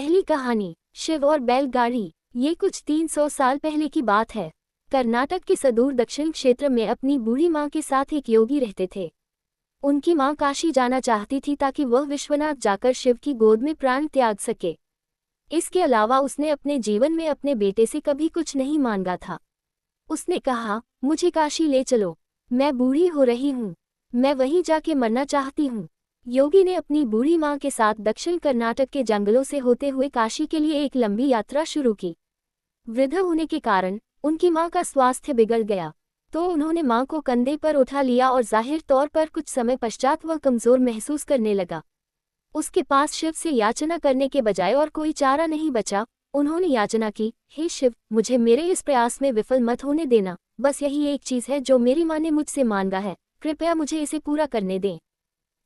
पहली कहानी, शिव और बैलगाड़ी। ये कुछ 300 साल पहले की बात है। कर्नाटक के सुदूर दक्षिण क्षेत्र में अपनी बूढ़ी माँ के साथ एक योगी रहते थे। उनकी माँ काशी जाना चाहती थी ताकि वह विश्वनाथ जाकर शिव की गोद में प्राण त्याग सके। इसके अलावा उसने अपने जीवन में अपने बेटे से कभी कुछ नहीं मांगा था। उसने कहा, मुझे काशी ले चलो, मैं बूढ़ी हो रही हूँ, मैं वहीं जाके मरना चाहती हूँ। योगी ने अपनी बूढ़ी माँ के साथ दक्षिण कर्नाटक के जंगलों से होते हुए काशी के लिए एक लंबी यात्रा शुरू की। वृद्ध होने के कारण उनकी माँ का स्वास्थ्य बिगड़ गया, तो उन्होंने माँ को कंधे पर उठा लिया और जाहिर तौर पर कुछ समय पश्चात वह कमज़ोर महसूस करने लगा। उसके पास शिव से याचना करने के बजाय और कोई चारा नहीं बचा। उन्होंने याचना की, हे शिव, मुझे मेरे इस प्रयास में विफल मत होने देना। बस यही एक चीज़ है जो मेरी माँ ने मुझसे मांगा है, कृपया मुझे इसे पूरा करने दें।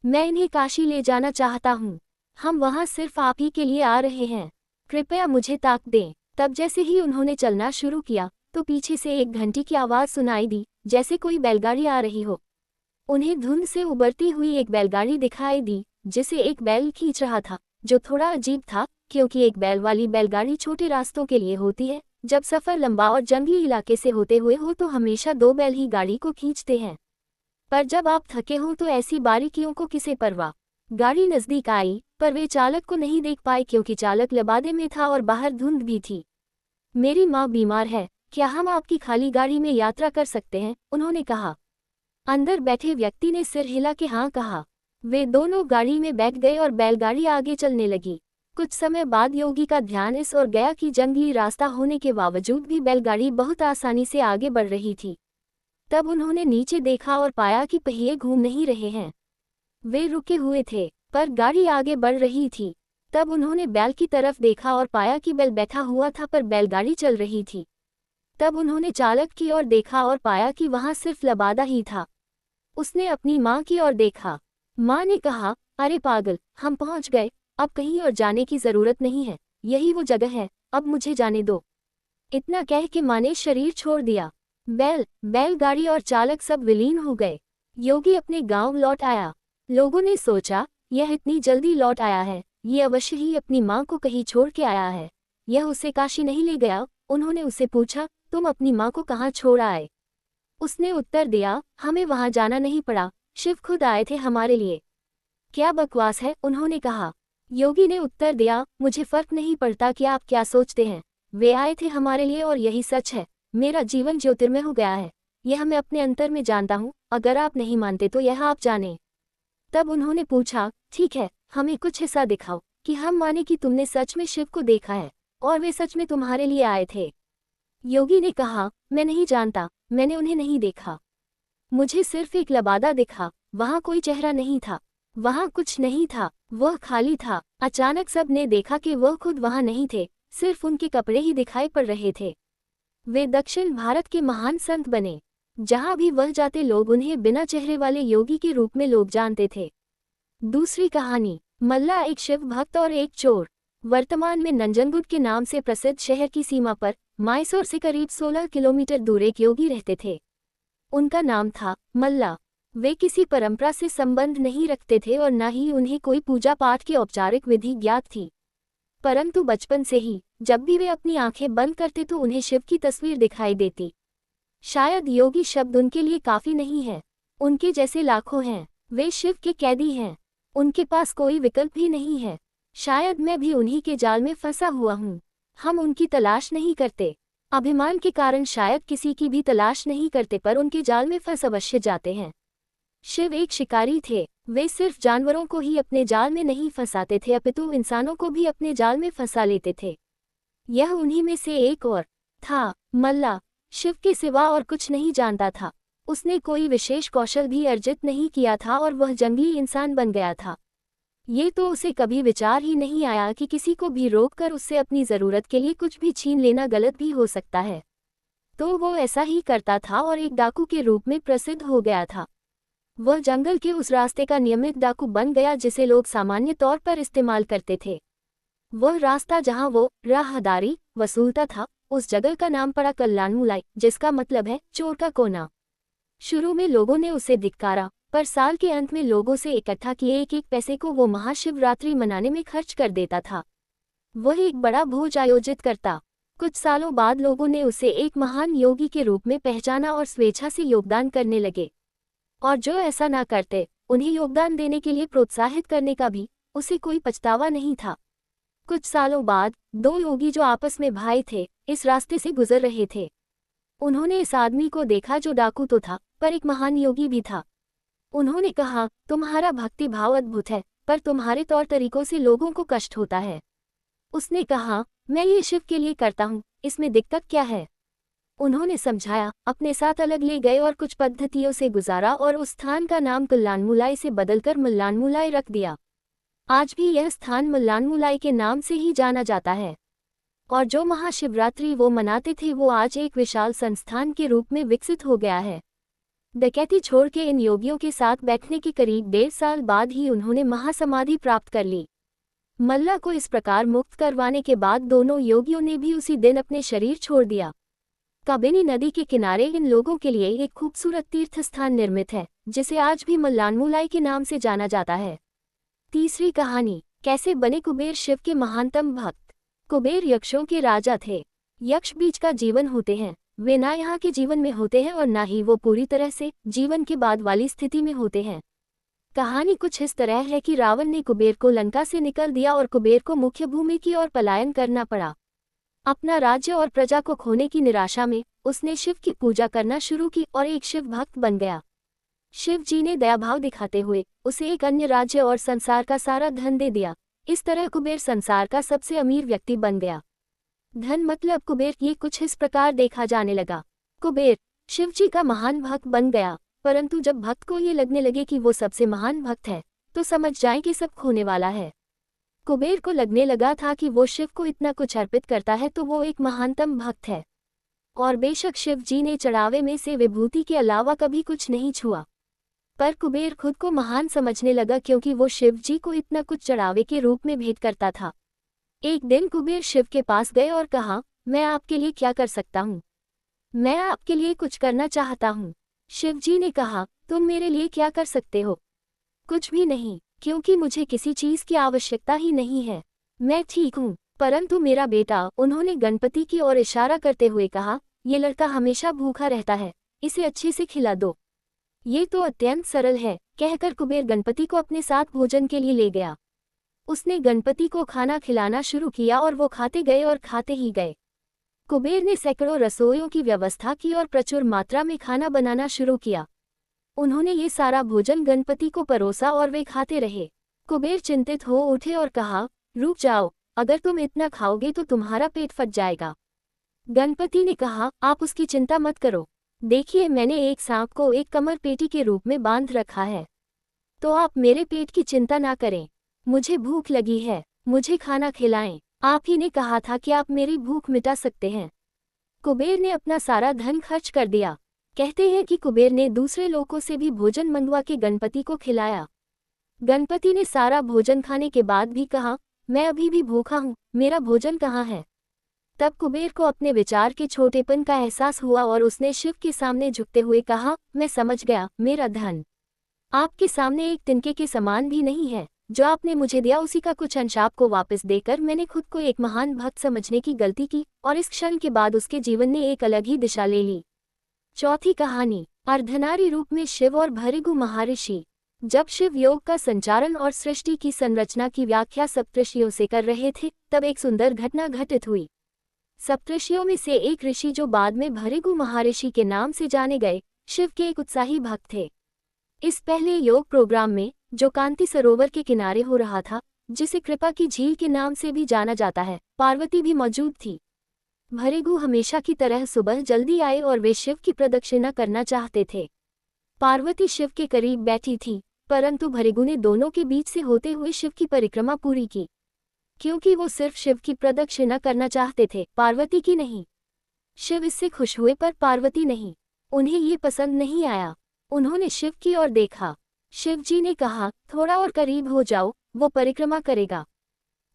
मैं इन्हें काशी ले जाना चाहता हूँ। हम वहाँ सिर्फ आप ही के लिए आ रहे हैं, कृपया मुझे ताक दें। तब जैसे ही उन्होंने चलना शुरू किया तो पीछे से एक घंटी की आवाज़ सुनाई दी, जैसे कोई बैलगाड़ी आ रही हो। उन्हें धुंध से उबरती हुई एक बैलगाड़ी दिखाई दी जिसे एक बैल खींच रहा था, जो थोड़ा अजीब था क्योंकि एक बैल वाली बैलगाड़ी छोटे रास्तों के लिए होती है। जब सफ़र लंबा और जंगली इलाके से होते हुए हो तो हमेशा दो बैल ही गाड़ी को खींचते हैं, पर जब आप थके हों तो ऐसी बारीकियों को किसे परवाह। गाड़ी नज़दीक आई पर वे चालक को नहीं देख पाए क्योंकि चालक लबादे में था और बाहर धुंध भी थी। मेरी माँ बीमार है, क्या हम आपकी खाली गाड़ी में यात्रा कर सकते हैं? उन्होंने कहा। अंदर बैठे व्यक्ति ने सिर हिला के हाँ कहा। वे दोनों गाड़ी में बैठ गए और बैलगाड़ी आगे चलने लगी। कुछ समय बाद योगी का ध्यान इस ओर गया कि जंगली रास्ता होने के बावजूद भी बैलगाड़ी बहुत आसानी से आगे बढ़ रही थी। तब उन्होंने नीचे देखा और पाया कि पहिए घूम नहीं रहे हैं, वे रुके हुए थे, पर गाड़ी आगे बढ़ रही थी। तब उन्होंने बैल की तरफ देखा और पाया कि बैल बैठा हुआ था पर बैलगाड़ी चल रही थी। तब उन्होंने चालक की ओर देखा और पाया कि वहां सिर्फ लबादा ही था। उसने अपनी माँ की ओर देखा। माँ ने कहा, अरे पागल, हम पहुंच गए, अब कहीं और जाने की जरूरत नहीं है, यही वो जगह है, अब मुझे जाने दो। इतना कह के माँ ने शरीर छोड़ दिया। बैलगाड़ी और चालक सब विलीन हो गए। योगी अपने गांव लौट आया। लोगों ने सोचा, यह इतनी जल्दी लौट आया है, ये अवश्य ही अपनी माँ को कहीं छोड़ के आया है, यह उसे काशी नहीं ले गया। उन्होंने उससे पूछा, तुम अपनी माँ को कहाँ छोड़ आए? उसने उत्तर दिया, हमें वहाँ जाना नहीं पड़ा, शिव खुद आए थे हमारे लिए। क्या बकवास है? उन्होंने कहा। योगी ने उत्तर दिया, मुझे फर्क नहीं पड़ता कि आप क्या सोचते हैं, वे आए थे हमारे लिए और यही सच है। मेरा जीवन ज्योतिर्मय हो गया है, यह मैं अपने अंतर में जानता हूँ, अगर आप नहीं मानते तो यह आप जाने। तब उन्होंने पूछा, ठीक है, हमें कुछ हिस्सा दिखाओ कि हम माने कि तुमने सच में शिव को देखा है और वे सच में तुम्हारे लिए आए थे। योगी ने कहा, मैं नहीं जानता, मैंने उन्हें नहीं देखा, मुझे सिर्फ एक लबादा दिखा, वहाँ कोई चेहरा नहीं था, वहाँ कुछ नहीं था, वह खाली था। अचानक सब ने देखा कि वह खुद वहाँ नहीं थे, सिर्फ उनके कपड़े ही दिखाई पड़ रहे थे। वे दक्षिण भारत के महान संत बने। जहाँ भी वह जाते लोग उन्हें बिना चेहरे वाले योगी के रूप में लोग जानते थे। दूसरी कहानी, मल्ला, एक शिव भक्त और एक चोर। वर्तमान में नंजनगुड के नाम से प्रसिद्ध शहर की सीमा पर मैसूर से करीब 16 किलोमीटर दूर एक योगी रहते थे। उनका नाम था मल्ला। वे किसी परंपरा से संबंध नहीं रखते थे और न ही उन्हें कोई पूजा पाठ की औपचारिक विधि ज्ञात थी, परंतु बचपन से ही जब भी वे अपनी आंखें बंद करते तो उन्हें शिव की तस्वीर दिखाई देती। शायद योगी शब्द उनके लिए काफ़ी नहीं है, उनके जैसे लाखों हैं, वे शिव के कैदी हैं, उनके पास कोई विकल्प भी नहीं है। शायद मैं भी उन्हीं के जाल में फंसा हुआ हूँ। हम उनकी तलाश नहीं करते, अभिमान के कारण शायद किसी की भी तलाश नहीं करते, पर उनके जाल में फंस अवश्य जाते हैं। शिव एक शिकारी थे, वे सिर्फ जानवरों को ही अपने जाल में नहीं फंसाते थे अपितु इंसानों को भी अपने जाल में फंसा लेते थे। यह उन्हीं में से एक और था। मल्ला शिव के सिवा और कुछ नहीं जानता था, उसने कोई विशेष कौशल भी अर्जित नहीं किया था और वह जंगली इंसान बन गया था। ये तो उसे कभी विचार ही नहीं आया कि किसी को भी रोककर उससे अपनी ज़रूरत के लिए कुछ भी छीन लेना गलत भी हो सकता है, तो वो ऐसा ही करता था और एक डाकू के रूप में प्रसिद्ध हो गया था। वह जंगल के उस रास्ते का नियमित डाकू बन गया जिसे लोग सामान्य तौर पर इस्तेमाल करते थे। वह रास्ता जहां वो राहदारी वसूलता था, उस जगह का नाम पड़ा कल्याणमुलाई, जिसका मतलब है चोर का कोना। शुरू में लोगों ने उसे धिक्कारा, पर साल के अंत में लोगों से इकट्ठा किए एक एक पैसे को वो महाशिवरात्रि मनाने में खर्च कर देता था। वह एक बड़ा भोज आयोजित करता। कुछ सालों बाद लोगों ने उसे एक महान योगी के रूप में पहचाना और स्वेच्छा से योगदान करने लगे। और जो ऐसा ना करते, उन्हें योगदान देने के लिए प्रोत्साहित करने का भी उसे कोई पछतावा नहीं था। कुछ सालों बाद दो योगी जो आपस में भाई थे, इस रास्ते से गुजर रहे थे। उन्होंने इस आदमी को देखा जो डाकू तो था, पर एक महान योगी भी था। उन्होंने कहा, तुम्हारा भक्ति भाव अद्भुत है, पर तुम्हारे तौर तरीकों से लोगों को कष्ट होता है। उसने कहा, मैं ये शिव के लिए करता हूँ, इसमें दिक्कत क्या है? उन्होंने समझाया, अपने साथ अलग ले गए और कुछ पद्धतियों से गुजारा और उस स्थान का नाम कल्याणमुलाई से बदलकर मल्लानमुलाई रख दिया। आज भी यह स्थान मल्लानमुलाई के नाम से ही जाना जाता है। और जो महाशिवरात्रि वो मनाते थे वो आज एक विशाल संस्थान के रूप में विकसित हो गया है। डकैती छोड़ के इन योगियों के साथ बैठने के करीब 1.5 साल बाद ही उन्होंने महासमाधि प्राप्त कर ली। मल्ला को इस प्रकार मुक्त करवाने के बाद दोनों योगियों ने भी उसी दिन अपने शरीर छोड़ दिया। काबिनी नदी के किनारे इन लोगों के लिए एक खूबसूरत तीर्थ स्थान निर्मित है, जिसे आज भी मल्लानमुलाई के नाम से जाना जाता है। तीसरी कहानी, कैसे बने कुबेर शिव के महानतम भक्त। कुबेर यक्षों के राजा थे। यक्ष बीच का जीवन होते हैं, वे ना यहाँ के जीवन में होते हैं और ना ही वो पूरी तरह से जीवन के बाद वाली स्थिति में होते हैं। कहानी कुछ इस तरह है कि रावण ने कुबेर को लंका से निकल दिया और कुबेर को मुख्य भूमि की ओर पलायन करना पड़ा। अपना राज्य और प्रजा को खोने की निराशा में उसने शिव की पूजा करना शुरू की और एक शिव भक्त बन गया। शिव जी ने दयाभाव दिखाते हुए उसे एक अन्य राज्य और संसार का सारा धन दे दिया। इस तरह कुबेर संसार का सबसे अमीर व्यक्ति बन गया। धन मतलब कुबेर, ये कुछ इस प्रकार देखा जाने लगा। कुबेर शिव जी का महान भक्त बन गया, परंतु जब भक्त को ये लगने लगे कि वो सबसे महान भक्त है, तो समझ जाए कि सब खोने वाला है। कुबेर को लगने लगा था कि वो शिव को इतना कुछ अर्पित करता है तो वो एक महानतम भक्त है। और बेशक शिव जी ने चढ़ावे में से विभूति के अलावा कभी कुछ नहीं छुआ, पर कुबेर खुद को महान समझने लगा क्योंकि वो शिव जी को इतना कुछ चढ़ावे के रूप में भेंट करता था। एक दिन कुबेर शिव के पास गए और कहा, मैं आपके लिए क्या कर सकता हूँ? मैं आपके लिए कुछ करना चाहता हूँ। शिव जी ने कहा, तुम मेरे लिए क्या कर सकते हो? कुछ भी नहीं, क्योंकि मुझे किसी चीज की आवश्यकता ही नहीं है। मैं ठीक हूँ, परंतु मेरा बेटा, उन्होंने गणपति की ओर इशारा करते हुए कहा, ये लड़का हमेशा भूखा रहता है, इसे अच्छे से खिला दो। ये तो अत्यंत सरल है, कहकर कुबेर गणपति को अपने साथ भोजन के लिए ले गया। उसने गणपति को खाना खिलाना शुरू किया और वो खाते गए और खाते ही गए। कुबेर ने सैकड़ों रसोइयों की व्यवस्था की और प्रचुर मात्रा में खाना बनाना शुरू किया। उन्होंने ये सारा भोजन गणपति को परोसा और वे खाते रहे। कुबेर चिंतित हो उठे और कहा, रुक जाओ, अगर तुम इतना खाओगे तो तुम्हारा पेट फट जाएगा। गणपति ने कहा, आप उसकी चिंता मत करो। देखिए, मैंने एक सांप को एक कमर पेटी के रूप में बांध रखा है, तो आप मेरे पेट की चिंता ना करें। मुझे भूख लगी है, मुझे खाना खिलाएं। आप ही ने कहा था कि आप मेरी भूख मिटा सकते हैं। कुबेर ने अपना सारा धन खर्च कर दिया। कहते हैं कि कुबेर ने दूसरे लोगों से भी भोजन मंगवा के गणपति को खिलाया। गणपति ने सारा भोजन खाने के बाद भी कहा, मैं अभी भी भूखा हूँ, मेरा भोजन कहाँ है? तब कुबेर को अपने विचार के छोटेपन का एहसास हुआ और उसने शिव के सामने झुकते हुए कहा, मैं समझ गया, मेरा धन आपके सामने एक तिनके के समान भी नहीं है। जो आपने मुझे दिया उसी का कुछ अंश आपको वापस देकर मैंने खुद को एक महान भक्त समझने की गलती की और इस क्षण के बाद उसके जीवन ने एक अलग ही दिशा ले ली। चौथी कहानी, अर्धनारी रूप में शिव और भृगु महर्षि। जब शिव योग का संचारण और सृष्टि की संरचना की व्याख्या सप्तऋषियों से कर रहे थे, तब एक सुंदर घटना घटित हुई। सप्तऋषियों में से एक ऋषि जो बाद में भृगु महर्षि के नाम से जाने गए, शिव के एक उत्साही भक्त थे। इस पहले योग प्रोग्राम में, जो कांति सरोवर के किनारे हो रहा था, जिसे कृपा की झील के नाम से भी जाना जाता है, पार्वती भी मौजूद थी। भृगु हमेशा की तरह सुबह जल्दी आए और वे शिव की प्रदक्षिणा करना चाहते थे। पार्वती शिव के करीब बैठी थी, परंतु भृगु ने दोनों के बीच से होते हुए शिव की परिक्रमा पूरी की, क्योंकि वो सिर्फ शिव की प्रदक्षिणा करना चाहते थे, पार्वती की नहीं। शिव इससे खुश हुए पर पार्वती नहीं। उन्हें ये पसंद नहीं आया। उन्होंने शिव की ओर देखा। शिव जी ने कहा, थोड़ा और करीब हो जाओ, वो परिक्रमा करेगा।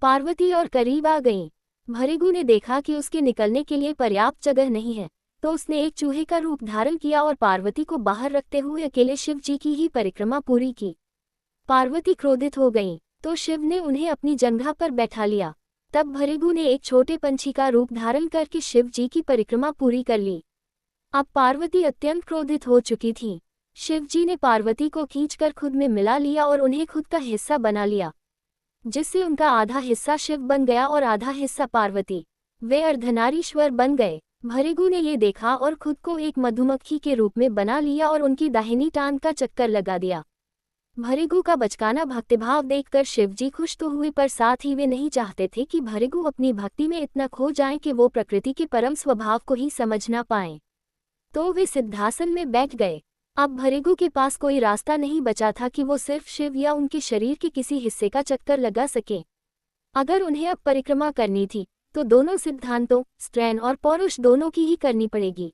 पार्वती और करीब आ गईं। भृगु ने देखा कि उसके निकलने के लिए पर्याप्त जगह नहीं है, तो उसने एक चूहे का रूप धारण किया और पार्वती को बाहर रखते हुए अकेले शिव जी की ही परिक्रमा पूरी की। पार्वती क्रोधित हो गईं, तो शिव ने उन्हें अपनी जंघा पर बैठा लिया। तब भृगु ने एक छोटे पंछी का रूप धारण करके शिव जी की परिक्रमा पूरी कर ली। अब पार्वती अत्यंत क्रोधित हो चुकी थी। शिव जी ने पार्वती को खींचकर खुद में मिला लिया और उन्हें खुद का हिस्सा बना लिया, जिससे उनका आधा हिस्सा शिव बन गया और आधा हिस्सा पार्वती। वे अर्धनारीश्वर बन गए। भृगु ने ये देखा और खुद को एक मधुमक्खी के रूप में बना लिया और उनकी दाहिनी टांग का चक्कर लगा दिया। भृगु का बचकाना भक्तिभाव देखकर शिवजी खुश तो हुए, पर साथ ही वे नहीं चाहते थे कि भृगु अपनी भक्ति में इतना खो जाएं कि वो प्रकृति के परम स्वभाव को ही समझ ना पाएं। तो वे सिद्धासन में बैठ गए। अब भृगु के पास कोई रास्ता नहीं बचा था कि वो सिर्फ शिव या उनके शरीर के किसी हिस्से का चक्कर लगा सके। अगर उन्हें अब परिक्रमा करनी थी तो दोनों सिद्धांतों, स्त्रैण और पौरुष दोनों की ही करनी पड़ेगी।